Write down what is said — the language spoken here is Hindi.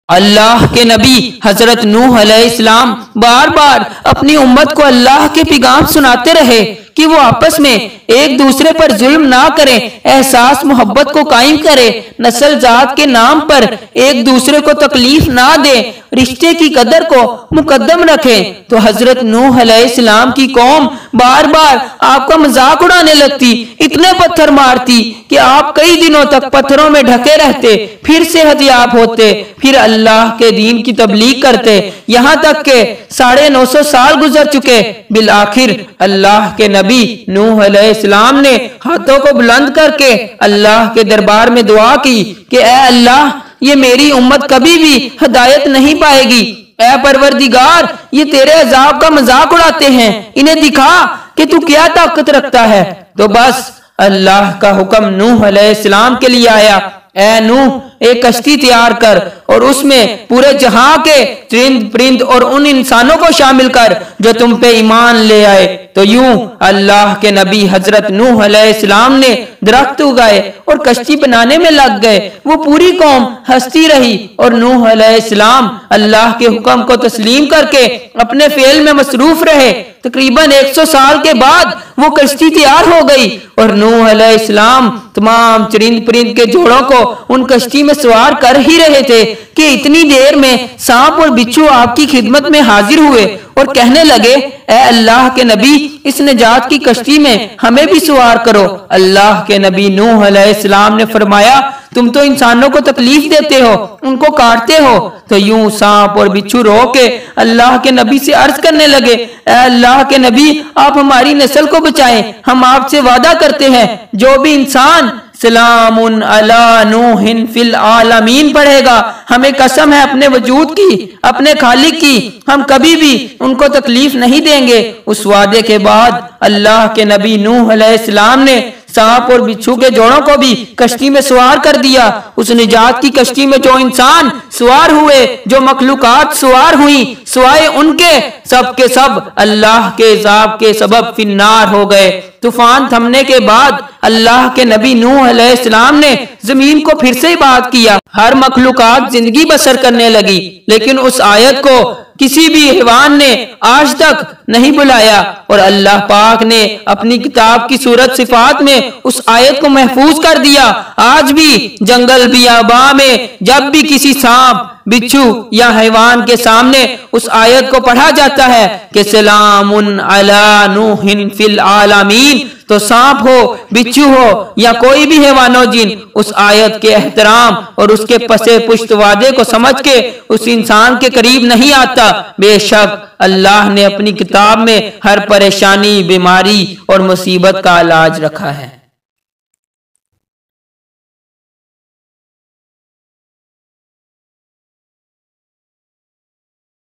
अल्लाह के नबी हजरत नूह अलैहिस्सलाम बार बार अपनी उम्मत को अल्लाह के पैगाम सुनाते रहे कि वो आपस में एक दूसरे पर जुल्म ना करें, एहसास मोहब्बत को कायम करे, नस्ल जात के नाम पर एक दूसरे को तकलीफ ना दे, रिश्ते की कदर को मुकद्दम रखें। तो हजरत नूह अलैहिस्सलाम की कौम बार बार आपका मजाक उड़ाने लगती, इतने पत्थर मारती कि आप कई दिनों तक पत्थरों में ढके रहते, फिर सेहतयाब होते, फिर अल्लाह के दीन की तबलीग करते, यहाँ तक के 950 साल गुजर चुके। बिल आखिर अल्लाह के नबी नूह अलैहिस्सलाम ने हाथों को बुलंद करके अल्लाह के दरबार में दुआ की कि ऐ अल्लाह, ये मेरी उम्मत कभी भी हिदायत नहीं पाएगी। ऐ परवरदिगार, ये तेरे अजाब का मजाक उड़ाते हैं, इन्हें दिखा कि तू क्या ताकत रखता है। तो बस अल्लाह का हुक्म नूह अलैहिस्सलाम के लिए आया, ऐ नूह, एक कश्ती तैयार कर और उसमें पूरे जहां के चरिंद परिंद और उन इंसानों को शामिल कर जो तुम पे ईमान ले आए। तो यूं अल्लाह के नबी हजरत नूह अलैहिस्सलाम ने दरख्त उगाए और कश्ती बनाने में लग गए। वो पूरी कौम हंसती रही और नूह अलैहिस्सलाम अल्लाह के हुक्म को तस्लीम करके अपने फेल में मसरूफ रहे। तकरीबन 100 साल के बाद वो कश्ती तैयार हो गई और नूह अलैहिस्सलाम तमाम चरिंद परिंद के जोड़ों को उन कश्ती में सवार कर ही रहे थे कि इतनी देर में सांप और बिच्छू आपकी खिदमत में हाजिर हुए और कहने लगे, ऐ अल्लाह के नबी, इस निजात की कश्ती में हमें भी सवार करो। अल्लाह के नबी नूह अलैहिस्सलाम ने फरमाया, तुम तो इंसानों को तकलीफ देते हो, उनको काटते हो। तो यूं सांप और बिच्छू रो के अल्लाह के नबी से अर्ज करने लगे, ऐ अल्लाह के नबी, आप हमारी नस्ल को बचाएं, हम आपसे वादा करते हैं जो भी इंसान सलामुन अला नूहिन फिल आलमीन पढ़ेगा, हमें कसम है अपने वजूद की, अपने खालिक की, हम कभी भी उनको तकलीफ नहीं देंगे। उस वादे के बाद अल्लाह के नबी नूह अलैहिस्सलाम ने सांप और बिच्छू के जोड़ों को भी कश्ती में सवार कर दिया। उस निजात की कश्ती में जो इंसान सवार हुए, जो मखलूकात सवार हुई, सिवाय उनके सब के सब अल्लाह के अज़ाब के सबब फिन्नार हो गए। तूफान थमने के बाद अल्लाह के नबी नूह अलैहिस्सलाम ने जमीन को फिर से बात किया, हर मखलूकात जिंदगी बसर करने लगी। लेकिन उस आयत को किसी भी हैवान ने आज तक नहीं बुलाया और अल्लाह पाक ने अपनी किताब की सूरत सिफात में उस आयत को महफूज कर दिया। आज भी जंगल बियाबा में जब भी किसी सांप बिच्छू या हैवान के सामने उस आयत को पढ़ा जाता है कि सलामुन अला नूहिन फिल आलमीन, तो सांप हो, बिच्छू हो या कोई भी हैवानो जिन उस आयत के एहतराम और उसके पसे पुश्त वादे को समझ के उस इंसान के करीब नहीं आता। बेशक अल्लाह ने अपनी किताब में हर परेशानी, बीमारी और मुसीबत का इलाज रखा है।